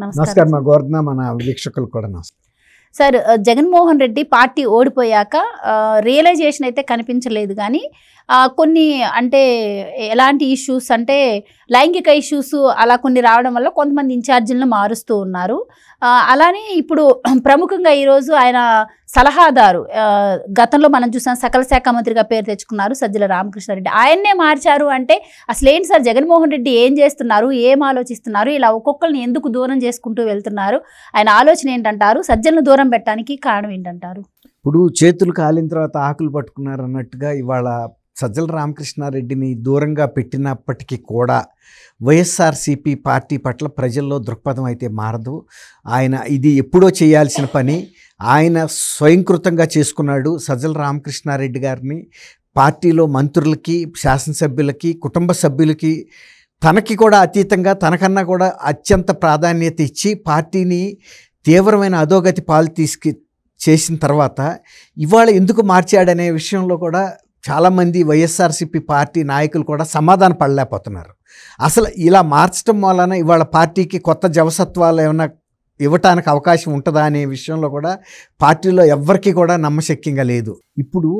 నమస్కారం మా గోవర్ధన మన వీక్షకులు కూడా నమస్కారం. సార్, జగన్మోహన్ రెడ్డి పార్టీ ఓడిపోయాక రియలైజేషన్ అయితే కనిపించలేదు, కానీ కొన్ని అంటే ఎలాంటి ఇష్యూస్ అంటే లైంగిక ఇష్యూస్ అలా కొన్ని రావడం వల్ల కొంతమంది ఇన్ఛార్జీలను మారుస్తూ ఉన్నారు. అలానే ఇప్పుడు ప్రముఖంగా ఈరోజు ఆయన సలహాదారు, గతంలో మనం చూసాం సకల శాఖ మంత్రిగా పేరు తెచ్చుకున్నారు సజ్జల రామకృష్ణారెడ్డి, ఆయన్నే మార్చారు అంటే అసలు ఏంటి సార్? జగన్మోహన్ రెడ్డి ఏం చేస్తున్నారు, ఏం ఆలోచిస్తున్నారు, ఇలా ఒక్కొక్కరిని ఎందుకు దూరం చేసుకుంటూ వెళ్తున్నారు? ఆయన ఆలోచన ఏంటంటారు? సజ్జలను దూరం పెట్టడానికి కారణం ఏంటంటారు? ఇప్పుడు చేతులు కాలిన తర్వాత ఆకులు పట్టుకున్నారు అన్నట్టుగా ఇవాళ సజ్జల రామకృష్ణారెడ్డిని దూరంగా పెట్టినప్పటికీ కూడా వైఎస్ఆర్సీపీ పార్టీ పట్ల ప్రజల్లో దృక్పథం అయితే మారదు. ఆయన ఇది ఎప్పుడో చేయాల్సిన పని ఆయన స్వయంకృతంగా చేసుకున్నాడు. సజ్జల రామకృష్ణారెడ్డి గారిని పార్టీలో మంత్రులకి, శాసనసభ్యులకి, కుటుంబ సభ్యులకి తనకి కూడా అతీతంగా తనకన్నా కూడా అత్యంత ప్రాధాన్యత ఇచ్చి పార్టీని తీవ్రమైన అధోగతి పాలు చేసిన తర్వాత ఇవాళ ఎందుకు మార్చాడనే విషయంలో కూడా చాలామంది వైఎస్ఆర్సీపీ పార్టీ నాయకులు కూడా సమాధాన పడలేకపోతున్నారు. అసలు ఇలా మార్చడం వలన ఇవాళ పార్టీకి కొత్త జవసత్వాలు ఏమైనా ఇవ్వటానికి అవకాశం ఉంటుందా అనే విషయంలో కూడా పార్టీలో ఎవ్వరికీ కూడా నమ్మశక్యంగా లేదు. ఇప్పుడు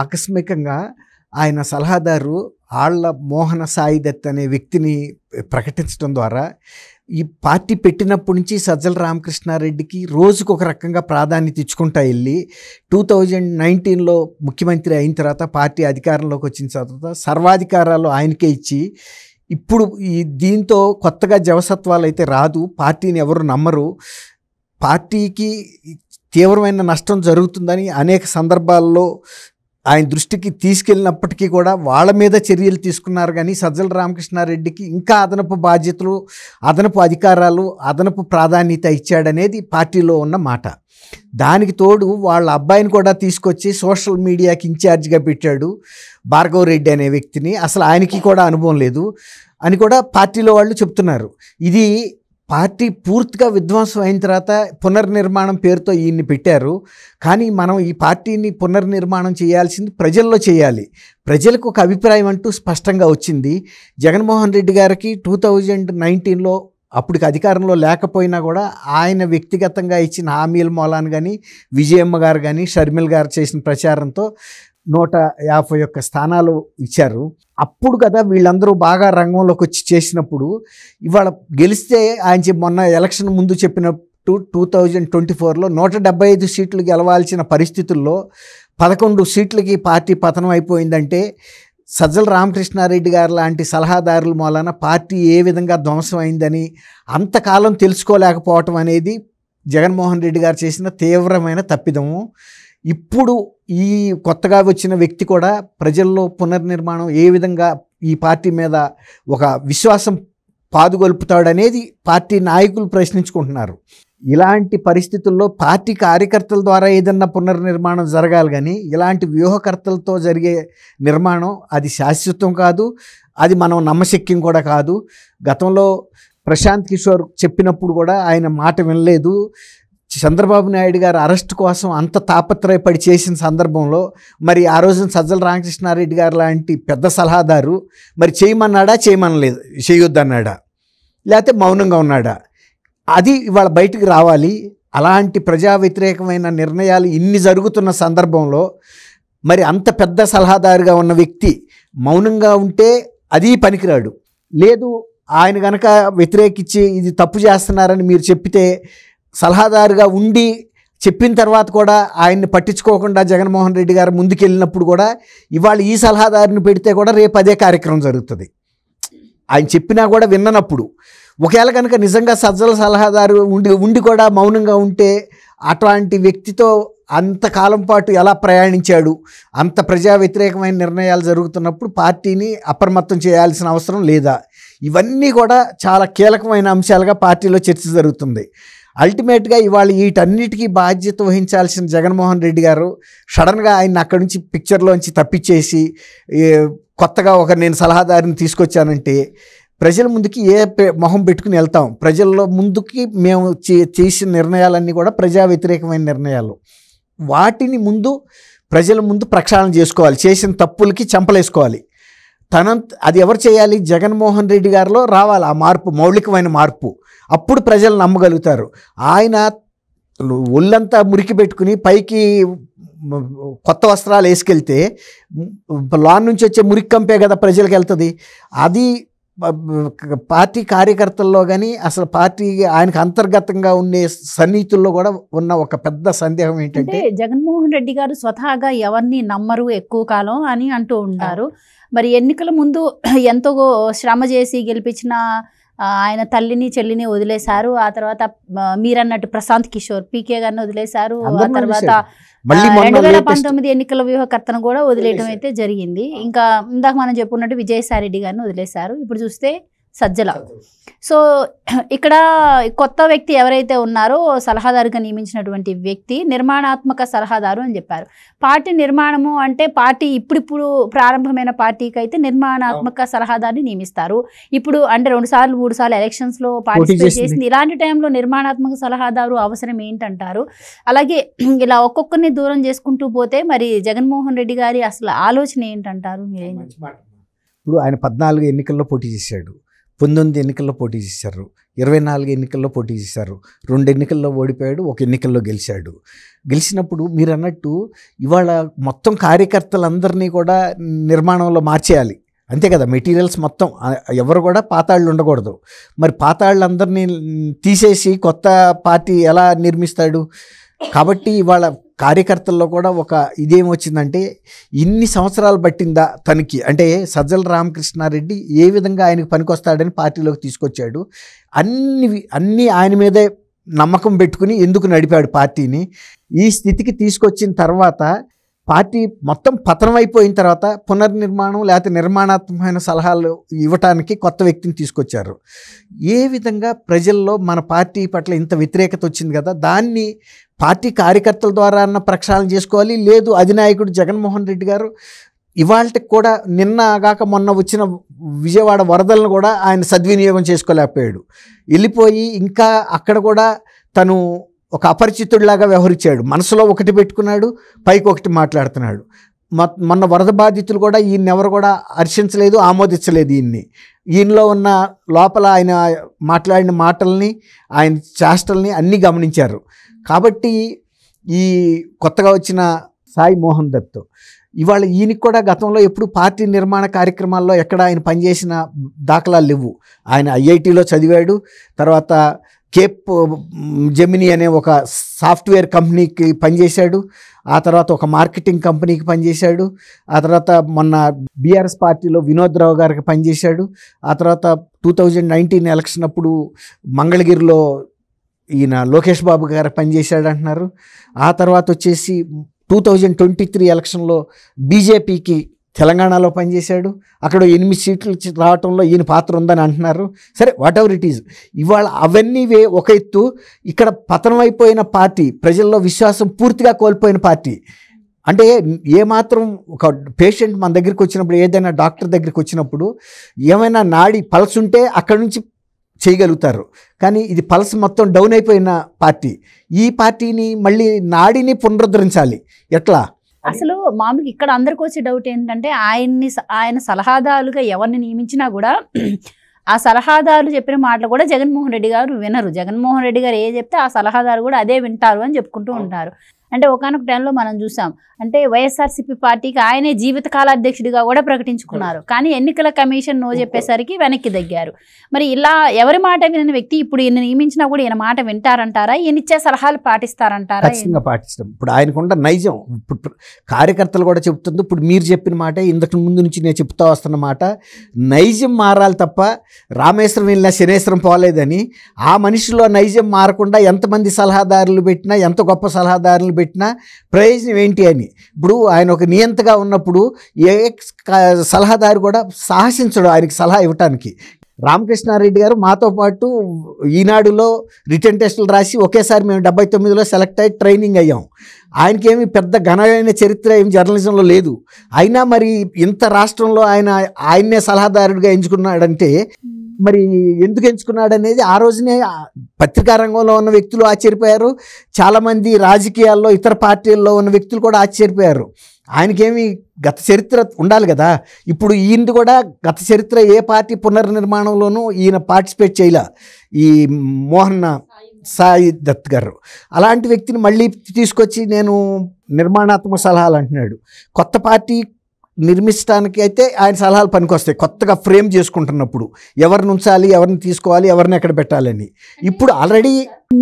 ఆకస్మికంగా ఆయన సలహాదారు ఆళ్ల మోహన సాయి దత్ అనే వ్యక్తిని ప్రకటించడం ద్వారా ఈ పార్టీ పెట్టినప్పటి నుంచి సజ్జల రామకృష్ణారెడ్డికి రోజుకు ఒక రకంగా ప్రాధాన్యత ఇచ్చుకుంటా వెళ్ళి 2019లో ముఖ్యమంత్రి అయిన తర్వాత పార్టీ అధికారంలోకి వచ్చిన తర్వాత సర్వాధికారాలు ఆయనకే ఇచ్చి ఇప్పుడు దీంతో కొత్తగా జవసత్వాలు అయితే రాదు, పార్టీని ఎవరు నమ్మరు, పార్టీకి తీవ్రమైన నష్టం జరుగుతుందని అనేక సందర్భాల్లో ఆయన దృష్టికి తీసుకెళ్ళినప్పటికీ కూడా వాళ్ళ మీద చర్యలు తీసుకున్నారు. కానీ సజ్జల రామకృష్ణారెడ్డికి ఇంకా అదనపు బాధ్యతలు, అదనపు అధికారాలు, అదనపు ప్రాధాన్యత ఇచ్చాడనేది పార్టీలో ఉన్న మాట. దానికి తోడు వాళ్ళ అబ్బాయిని కూడా తీసుకొచ్చి సోషల్ మీడియాకి ఇన్ఛార్జిగా పెట్టాడు, భార్గవ్ రెడ్డి అనే వ్యక్తిని. అసలు ఆయనకి కూడా అనుభవం లేదు అని కూడా పార్టీలో వాళ్ళు చెప్తున్నారు. ఇది పార్టీ పూర్తిగా విధ్వంసం అయిన తర్వాత పునర్నిర్మాణం పేరుతో ఈయన్ని పెట్టారు. కానీ మనం ఈ పార్టీని పునర్నిర్మాణం చేయాల్సింది ప్రజల్లో చేయాలి. ప్రజలకు ఒక అభిప్రాయం అంటూ స్పష్టంగా వచ్చింది. జగన్మోహన్ రెడ్డి గారికి 2019లో అప్పటికి అధికారంలో లేకపోయినా కూడా ఆయన వ్యక్తిగతంగా ఇచ్చిన హామీల మూలాన కానీ, విజయమ్మ గారు కానీ, షర్మిల్ గారు చేసిన ప్రచారంతో 151 స్థానాలు ఇచ్చారు. అప్పుడు కదా వీళ్ళందరూ బాగా రంగంలోకి వచ్చి చేసినప్పుడు ఇవాళ గెలిస్తే ఆయన మొన్న ఎలక్షన్ ముందు చెప్పినట్టు 2024లో 175 సీట్లు గెలవాల్సిన పరిస్థితుల్లో 11 సీట్లకి పార్టీ పతనం అయిపోయిందంటే సజ్జల రామకృష్ణారెడ్డి గారు లాంటి సలహాదారుల మూలన పార్టీ ఏ విధంగా ధ్వంసం అయిందని అంతకాలం తెలుసుకోలేకపోవటం అనేది జగన్మోహన్ రెడ్డి గారు చేసిన తీవ్రమైన తప్పిదము. ఇప్పుడు ఈ కొత్తగా వచ్చిన వ్యక్తి కూడా ప్రజల్లో పునర్నిర్మాణం ఏ విధంగా ఈ పార్టీ మీద ఒక విశ్వాసం పాదుగొల్పుతాడనేది పార్టీ నాయకులు ప్రశ్నించుకుంటున్నారు. ఇలాంటి పరిస్థితుల్లో పార్టీ కార్యకర్తల ద్వారా ఏదన్నా పునర్నిర్మాణం జరగాలి, కానీ ఇలాంటి వ్యూహకర్తలతో జరిగే నిర్మాణం అది శాశ్వతం కాదు, అది మనం నమ్మశక్యం కూడా కాదు. గతంలో ప్రశాంత్ కిషోర్ చెప్పినప్పుడు కూడా ఆయన మాట వినలేదు. చంద్రబాబు నాయుడు గారు అరెస్ట్ కోసం అంత తాపత్రయపడి చేసిన సందర్భంలో మరి ఆ రోజున సజ్జల రామకృష్ణారెడ్డి గారు లాంటి పెద్ద సలహాదారు మరి చేయమన్నాడా, చేయమనలేదు, చేయొద్దన్నాడా, లేకపోతే మౌనంగా ఉన్నాడా? అది ఇవాళ బయటికి రావాలి. అలాంటి ప్రజా వ్యతిరేకమైన నిర్ణయాలు ఇన్ని జరుగుతున్న సందర్భంలో మరి అంత పెద్ద సలహాదారుగా ఉన్న వ్యక్తి మౌనంగా ఉంటే అది పనికిరాడు. లేదు ఆయన కనుక వ్యతిరేకించి ఇది తప్పు చేస్తున్నారని మీరు చెప్పితే సలహాదారుగా ఉండి చెప్పిన తర్వాత కూడా ఆయన్ని పట్టించుకోకుండా జగన్మోహన్ రెడ్డి గారు ముందుకెళ్ళినప్పుడు కూడా ఇవాళ ఈ సలహాదారుని పెడితే కూడా రేపు అదే కార్యక్రమం జరుగుతుంది. ఆయన చెప్పినా కూడా విన్ననప్పుడు ఒకవేళ కనుక నిజంగా సజ్జల సలహాదారు ఉండి కూడా మౌనంగా ఉంటే అట్లాంటి వ్యక్తితో అంతకాలం పాటు ఎలా ప్రయాణించాడు? అంత ప్రజా వ్యతిరేకమైన నిర్ణయాలు జరుగుతున్నప్పుడు పార్టీని అప్రమత్తం చేయాల్సిన అవసరం లేదా? ఇవన్నీ కూడా చాలా కీలకమైన అంశాలుగా పార్టీలో చర్చ జరుగుతుంది. అల్టిమేట్గా ఇవాళ వీటన్నిటికీ బాధ్యత వహించాల్సిన జగన్మోహన్ రెడ్డి గారు సడన్గా ఆయన అక్కడి నుంచి పిక్చర్లోంచి తప్పించేసి కొత్తగా నేను సలహాదారుని తీసుకొచ్చానంటే ప్రజల ముందుకి మొహం పెట్టుకుని వెళ్తాం? ప్రజల్లో ముందుకి మేము చేసిన నిర్ణయాలన్నీ కూడా ప్రజా వ్యతిరేకమైన నిర్ణయాలు. వాటిని ప్రజల ముందు ప్రక్షాళన చేసుకోవాలి, చేసిన తప్పులకి చెంపలేసుకోవాలి. అది ఎవరు చేయాలి? జగన్మోహన్ రెడ్డి గారిలో రావాలి ఆ మార్పు, మౌలికమైన మార్పు. అప్పుడు ప్రజలు నమ్మగలుగుతారు. ఆయన ఒళ్ళంతా మురికి పెట్టుకుని పైకి కొత్త వస్త్రాలు వేసుకెళ్తే లాన్ నుంచి వచ్చే మురికి కంపే కదా ప్రజలకు వెళ్తుంది. అది పార్టీ కార్యకర్తల్లో కానీ అసలు పార్టీ ఆయనకు అంతర్గతంగా ఉండే సన్నిహితుల్లో కూడా ఉన్న ఒక పెద్ద సందేహం ఏంటంటే, జగన్మోహన్ రెడ్డి గారు స్వతహాగా ఎవరిని నమ్మరు ఎక్కువ కాలం అని అంటూ ఉంటారు. మరి ఎన్నికల ముందు ఎంతో శ్రమ చేసి గెలిపించిన ఆయన తల్లిని చెల్లిని వదిలేశారు. ఆ తర్వాత మీరన్నట్టు ప్రశాంత్ కిషోర్ పీకే గారిని వదిలేశారు. ఆ తర్వాత 2019 ఎన్నికల వ్యూహకర్తను కూడా వదిలేయటం అయితే జరిగింది. ఇంకా ఇందాక మనం చెప్పుకున్నట్టు విజయసాయి రెడ్డి గారిని వదిలేశారు. ఇప్పుడు చూస్తే సజ్జల. సో ఇక్కడ కొత్త వ్యక్తి ఎవరైతే ఉన్నారో సలహాదారుగా నియమించినటువంటి వ్యక్తి నిర్మాణాత్మక సలహాదారు అని చెప్పారు. పార్టీ నిర్మాణము అంటే పార్టీ ఇప్పుడు ప్రారంభమైన పార్టీకి అయితే నిర్మాణాత్మక సలహాదారుని నియమిస్తారు. ఇప్పుడు అంటే 2 సార్లు 3 సార్లు ఎలక్షన్స్లో పార్టిసిపేట్ చేసింది. ఇలాంటి టైంలో నిర్మాణాత్మక సలహాదారు అవసరం ఏంటంటారు? అలాగే ఇలా ఒక్కొక్కరిని దూరం చేసుకుంటూ పోతే మరి జగన్మోహన్ రెడ్డి గారి అసలు ఆలోచన ఏంటంటారు? ఇప్పుడు ఆయన 14 ఎన్నికల్లో పోటీ చేశాడు, 19 ఎన్నికల్లో పోటీ చేశారు, 24 ఎన్నికల్లో పోటీ చేశారు, 2 ఎన్నికల్లో ఓడిపోయాడు, 1 ఎన్నికల్లో గెలిచాడు. గెలిచినప్పుడు మీరు అన్నట్టు ఇవాళ మొత్తం కార్యకర్తలందరినీ కూడా నిర్మాణంలో మార్చేయాలి, అంతే కదా. మెటీరియల్స్ మొత్తం ఎవరు కూడా పాతాళ్ళు ఉండకూడదు. మరి పాతాళ్ళందరినీ తీసేసి కొత్త పార్టీ ఎలా నిర్మిస్తాడు? కాబట్టి ఇవాళ కార్యకర్తల్లో కూడా ఒక ఇదేమొచ్చిందంటే, ఇన్ని సంవత్సరాలు పట్టిందా తనకి, అంటే సజ్జల రామకృష్ణారెడ్డి ఏ విధంగా ఆయనకు పనికొస్తాడని పార్టీలోకి తీసుకొచ్చాడు. అన్నీ ఆయన మీదే నమ్మకం పెట్టుకుని ఎందుకు నడిపాడు పార్టీని. ఈ స్థితికి తీసుకొచ్చిన తర్వాత పార్టీ మొత్తం పతనం అయిపోయిన తర్వాత పునర్నిర్మాణం లేకపోతే నిర్మాణాత్మకమైన సలహాలు ఇవ్వటానికి కొత్త వ్యక్తిని తీసుకొచ్చారు. ఏ విధంగా ప్రజల్లో మన పార్టీ పట్ల ఇంత వ్యతిరేకత వచ్చింది కదా, దాన్ని పార్టీ కార్యకర్తల ద్వారా అన్న ప్రక్షాళన చేసుకోవాలి. లేదు అధినాయకుడు జగన్మోహన్ రెడ్డి గారు ఇవాళకి కూడా నిన్నగాక మొన్న వచ్చిన విజయవాడ వరదలను కూడా ఆయన సద్వినియోగం చేసుకోలేకపోయాడు. వెళ్ళిపోయి ఇంకా అక్కడ కూడా తను ఒక అపరిచితుడిలాగా వ్యవహరించాడు. మనసులో ఒకటి పెట్టుకున్నాడు, పైకి ఒకటి మాట్లాడుతున్నాడు. మొన్న వరద బాధితులు కూడా ఈయన ఎవరు కూడా హర్షించలేదు, ఆమోదించలేదు. ఈయనలో ఉన్న లోపల ఆయన మాట్లాడిన మాటల్ని, ఆయన చేష్టల్ని అన్నీ గమనించారు. కాబట్టి ఈ కొత్తగా వచ్చిన సాయి మోహన్ దత్ ఇవాళ ఈయనకి కూడా గతంలో ఎప్పుడు పార్టీ నిర్మాణ కార్యక్రమాల్లో ఎక్కడ ఆయన పనిచేసిన దాఖలాలు లేవు. ఆయన ఐఐటిలో చదివాడు, తర్వాత కేప్ జెమినీ అనే ఒక సాఫ్ట్వేర్ కంపెనీకి పనిచేశాడు, ఆ తర్వాత ఒక మార్కెటింగ్ కంపెనీకి పనిచేశాడు, ఆ తర్వాత మొన్న బీఆర్ఎస్ పార్టీలో వినోద్ రావు గారికి పనిచేశాడు, ఆ తర్వాత 2019 ఎలక్షన్ అప్పుడు మంగళగిరిలో ఈయన లోకేష్ బాబు గారు పనిచేశాడు అంటున్నారు. ఆ తర్వాత వచ్చేసి 2023 ఎలక్షన్లో బీజేపీకి తెలంగాణలో పనిచేశాడు, అక్కడ 8 సీట్లు రావటంలో ఈయన పాత్ర ఉందని అంటున్నారు. సరే, వాట్ ఎవర్ ఇట్ ఈజ్. ఇవాళ అవన్నీ ఒక ఎత్తు, ఇక్కడ పతనం అయిపోయిన పార్టీ, ప్రజల్లో విశ్వాసం పూర్తిగా కోల్పోయిన పార్టీ. అంటే ఏమాత్రం ఒక పేషెంట్ మన దగ్గరికి వచ్చినప్పుడు, ఏదైనా డాక్టర్ దగ్గరికి వచ్చినప్పుడు ఏమైనా నాడి పల్స్ ఉంటే అక్కడి నుంచి చేయగలుగుతారు, కానీ ఇది పల్స్ మొత్తం డౌన్ అయిపోయిన పార్టీ. ఈ పార్టీని మళ్ళీ నాడిని పునరుద్ధరించాలి ఎట్లా? అసలు మామూలుగా ఇక్కడ అందరికి వచ్చే డౌట్ ఏంటంటే, ఆయన సలహాదారులుగా ఎవరిని నియమించినా కూడా ఆ సలహాదారులు చెప్పిన మాటలు కూడా జగన్మోహన్ రెడ్డి గారు వినరు. జగన్మోహన్ రెడ్డి గారు ఏ చెప్తే ఆ సలహాదారు కూడా అదే వింటారు అని చెప్పుకుంటూ ఉంటారు. అంటే ఒకానొక టైంలో మనం చూసాం, అంటే వైఎస్ఆర్సీపీ పార్టీకి ఆయనే జీవితకాల అధ్యక్షుడిగా కూడా ప్రకటించుకున్నారు, కానీ ఎన్నికల కమిషన్ నో చెప్పేసరికి వెనక్కి దగ్గారు. మరి ఇలా ఎవరి మాట వినని వ్యక్తి ఇప్పుడు ఈయన నియమించినా కూడా ఈయన మాట వింటారంటారా? ఈయన ఇచ్చే సలహాలు పాటిస్తారంటారా? ఖచ్చితంగా పాటిస్తాం. ఇప్పుడు ఆయనకుండా నైజం, ఇప్పుడు కార్యకర్తలు కూడా చెప్తుంది, ఇప్పుడు మీరు చెప్పిన మాట, ఇంతకు ముందు నుంచి నేను చెప్తా వస్తున్న మాట, నైజం మారాలి తప్ప రామేశ్వరం వెళ్ళినా శనేశ్వరం పోలేదని. ఆ మనిషిలో నైజం మారకుండా ఎంతమంది సలహాదారులు పెట్టినా, ఎంత గొప్ప సలహాదారులు పెట్టినా ప్రయోజనం ఏంటి అని. ఇప్పుడు ఆయన ఒక నియంతగా ఉన్నప్పుడు ఏ సలహాదారు కూడా సాహసించడు ఆయనకి సలహా ఇవ్వటానికి. రామకృష్ణారెడ్డి గారు మాతో పాటు ఈనాడులో రిటర్న్ టెస్టులు రాసి ఒకేసారి మేము 79లో సెలెక్ట్ అయ్యి ట్రైనింగ్ అయ్యాం. ఆయనకేమి పెద్ద ఘనమైన చరిత్ర ఏమి జర్నలిజంలో లేదు. అయినా మరి ఇంత రాష్ట్రంలో ఆయన్నే సలహాదారుడిగా ఎంచుకున్నాడంటే మరి ఎందుకు ఎంచుకున్నాడు అనేది ఆ రోజునే పత్రికా రంగంలో ఉన్న వ్యక్తులు ఆశ్చర్యపోయారు, చాలామంది రాజకీయాల్లో ఇతర పార్టీల్లో ఉన్న వ్యక్తులు కూడా ఆశ్చర్యపోయారు. ఆయనకేమి గత చరిత్ర ఉండాలి కదా. ఇప్పుడు ఈయనది కూడా గత చరిత్ర ఏ పార్టీ పునర్నిర్మాణంలోనూ ఈయన పార్టిసిపేట్ చేయలే, ఈ మోహన్ సాయి దత్ గారు. అలాంటి వ్యక్తిని మళ్ళీ తీసుకొచ్చి నేను నిర్మాణాత్మక సలహాలు అంటున్నాడు. కొత్త పార్టీ నిర్మించడానికి అయితే ఆయన సలహాలు పనికొస్తాయి, కొత్తగా ఫ్రేమ్ చేసుకుంటున్నప్పుడు ఎవరిని ఉంచాలి, ఎవరిని తీసుకోవాలి, ఎవరిని ఎక్కడ పెట్టాలని. ఇప్పుడు ఆల్రెడీ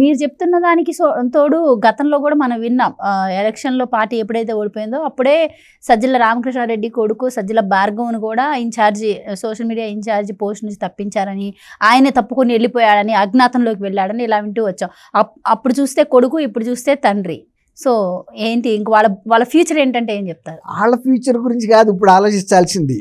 మీరు చెప్తున్న దానికి తోడు గతంలో కూడా మనం విన్నాం, ఎలక్షన్లో పార్టీ ఎప్పుడైతే ఓడిపోయిందో అప్పుడే సజ్జల రామకృష్ణారెడ్డి కొడుకు సజ్జల భార్గవ్ను కూడా incharge, social media incharge post నుంచి తప్పించారని, ఆయనే తప్పుకొని వెళ్ళిపోయాడని, అజ్ఞాతంలోకి వెళ్ళాడని ఇలా వింటూ వచ్చాం. అప్పుడు చూస్తే కొడుకు, ఇప్పుడు చూస్తే తండ్రి. సో ఏంటి ఇంక వాళ్ళ ఫ్యూచర్ ఏంటంటే ఏం చెప్తారు? వాళ్ళ ఫ్యూచర్ గురించి కాదు ఇప్పుడు ఆలోచించాల్సింది.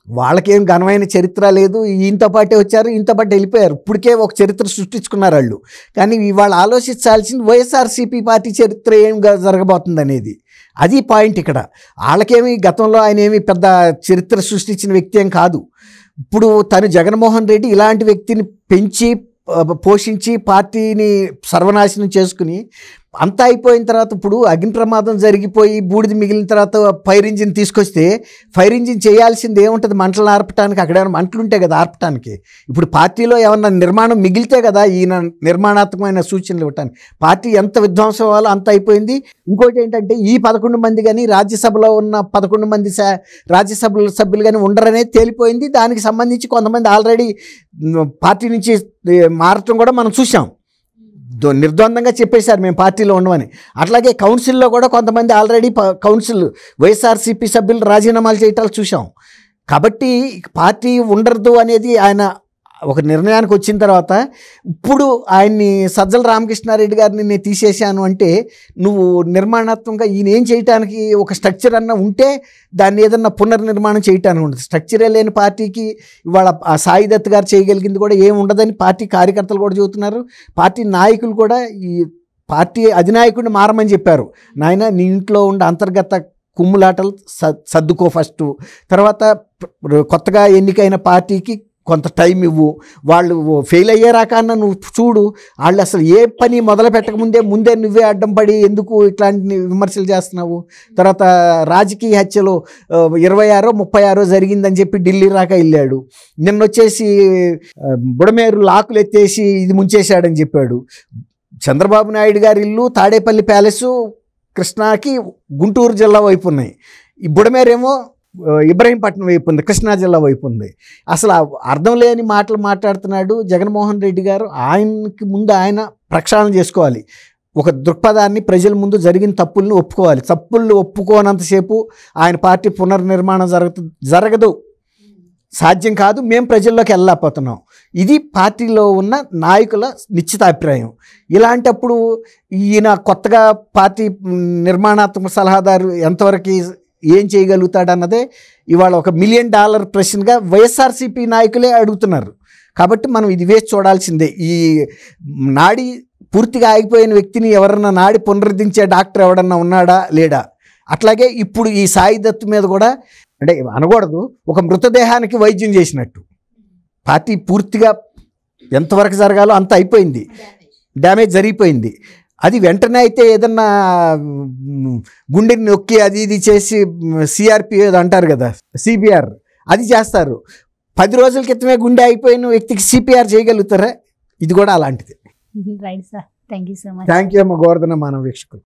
వాళ్ళకేం ఘనమైన చరిత్ర లేదు, ఈయనతో పాటే వచ్చారు, ఈయనతో పాటు వెళ్ళిపోయారు. ఇప్పటికే ఒక చరిత్ర సృష్టించుకున్నారు వాళ్ళు. కానీ వాళ్ళు ఆలోచించాల్సింది వైఎస్ఆర్సీపీ పార్టీ చరిత్ర ఏం జరగబోతుంది అనేది. అది పాయింట్ ఇక్కడ. వాళ్ళకేమి గతంలో ఆయన ఏమి పెద్ద చరిత్ర సృష్టించిన వ్యక్తి ఏం కాదు. ఇప్పుడు తను జగన్మోహన్ రెడ్డి ఇలాంటి వ్యక్తిని పెంచి పోషించి పార్టీని సర్వనాశనం చేసుకుని అంతా అయిపోయిన తర్వాత, ఇప్పుడు అగ్ని ప్రమాదం జరిగిపోయి బూడిద మిగిలిన తర్వాత ఫైర్ ఇంజిన్ తీసుకొస్తే ఫైర్ ఇంజిన్ చేయాల్సింది ఏముంటుంది? మంటలు ఆర్పటానికి. అక్కడ ఏమైనా మంటలు ఉంటాయి కదా ఆర్పటానికి. ఇప్పుడు పార్టీలో ఏమన్నా నిర్మాణం మిగిలితే కదా ఈయన నిర్మాణాత్మకమైన సూచనలు ఇవ్వటానికి. పార్టీ ఎంత విధ్వంసం అవ్వాలో అంత అయిపోయింది. ఇంకోటి ఏంటంటే ఈ 11 మంది కానీ రాజ్యసభలో ఉన్న 11 మంది రాజ్యసభ సభ్యులు కానీ ఉండరనేది తేలిపోయింది. దానికి సంబంధించి కొంతమంది ఆల్రెడీ పార్టీ నుంచి మారటం కూడా మనం చూసాం. నిర్ద్వందంగా చెప్పేశారు మేము పార్టీలో ఉండమని. అట్లాగే కౌన్సిల్లో కూడా కొంతమంది ఆల్రెడీ కౌన్సిల్ వైఎస్ఆర్సీపీ సభ్యులు రాజీనామాలు చేయటాలు చూసాం. కాబట్టి పార్టీ ఉండదు అనేది ఆయన ఒక నిర్ణయానికి వచ్చిన తర్వాత, ఇప్పుడు ఆయన్ని సజ్జల రామకృష్ణారెడ్డి గారిని నేను తీసేశాను అంటే, నువ్వు నిర్మాణాత్మకంగా ఈయన ఏం చేయటానికి ఒక స్ట్రక్చర్ అన్న ఉంటే దాన్ని ఏదన్నా పునర్నిర్మాణం చేయటానికి ఉంటుంది. స్ట్రక్చరే లేని పార్టీకి ఇవాళ ఆ సాయి దత్ గారు చేయగలిగింది కూడా ఏమి ఉండదని పార్టీ కార్యకర్తలు కూడా చెబుతున్నారు. పార్టీ నాయకులు కూడా ఈ పార్టీ అధినాయకుడిని మారమని చెప్పారు. నాయన నీ ఇంట్లో ఉండే అంతర్గత కుమ్ములాటలు సర్దుకో ఫస్ట్, తర్వాత కొత్తగా ఎన్నికైన పార్టీకి కొంత టైం ఇవ్వు, వాళ్ళు ఫెయిల్ అయ్యే రకాన్న నువ్వు చూడు. వాళ్ళు అసలు ఏ పని మొదలు పెట్టకముందే నువ్వే అడ్డం పడి ఎందుకు ఇట్లాంటి విమర్శలు చేస్తున్నావు? తర్వాత రాజకీయ హత్యలు 26, 36 జరిగిందని చెప్పి ఢిల్లీ రాక వెళ్ళాడు. నిన్న వచ్చేసి బుడమేరు లాకులు ఎత్తేసి ఇది ముంచేశాడని చెప్పాడు. చంద్రబాబు నాయుడు గారి ఇల్లు తాడేపల్లి ప్యాలెసు కృష్ణాకి గుంటూరు జిల్లా వైపు ఉన్నాయి. ఈ బుడమేరేమో ఇబ్రహీంపట్నం వైపు ఉంది, కృష్ణా జిల్లా వైపు ఉంది. అసలు అర్థం లేని మాటలు మాట్లాడుతున్నాడు జగన్మోహన్ రెడ్డి గారు. ఆయనకి ముందు ఆయన ప్రక్షాళన చేసుకోవాలి. ఒక దృక్పథాన్ని ప్రజల ముందు జరిగిన తప్పుల్ని ఒప్పుకోవాలి. తప్పుల్ని ఒప్పుకోనంతసేపు ఆయన పార్టీ పునర్నిర్మాణం జరగదు, సాధ్యం కాదు. మేము ప్రజల్లోకి వెళ్ళలేకపోతున్నాం. ఇది పార్టీలో ఉన్న నాయకుల నిశ్చితాభిప్రాయం. ఇలాంటప్పుడు ఈయన కొత్తగా పార్టీ నిర్మాణాత్మక సలహాదారు ఎంతవరకు ఏం చేయగలుగుతాడన్నదే ఇవాళ ఒక $1 మిలియన్ ప్రశ్నగా వైఎస్ఆర్సీపీ నాయకులే అడుగుతున్నారు. కాబట్టి మనం ఇది వేసి చూడాల్సిందే. ఈ నాడి పూర్తిగా ఆగిపోయిన వ్యక్తిని ఎవరన్నా నాడి పునరుద్ధరించే డాక్టర్ ఎవడన్నా ఉన్నాడా లేడా? అట్లాగే ఇప్పుడు ఈ సాయి దత్ మీద కూడా, అంటే అనకూడదు, ఒక మృతదేహానికి వైద్యం చేసినట్టు పార్టీ పూర్తిగా ఎంతవరకు జరగాలో అంత అయిపోయింది, డ్యామేజ్ జరిగిపోయింది. అది వెంటనే అయితే ఏదన్నా గుండెని నొక్కి అది ఇది చేసి సిఆర్పి ఏదో అంటారు కదా, సిపిఆర్, అది చేస్తారు. 10 రోజుల క్రితమే గుండె అయిపోయిన వ్యక్తికి సిపిఆర్ చేయగలుగుతారా? ఇది కూడా అలాంటిది. Right sir, thank you so much. Thank you అమ్మ గోవర్ధన మానవ వీక్షకులు.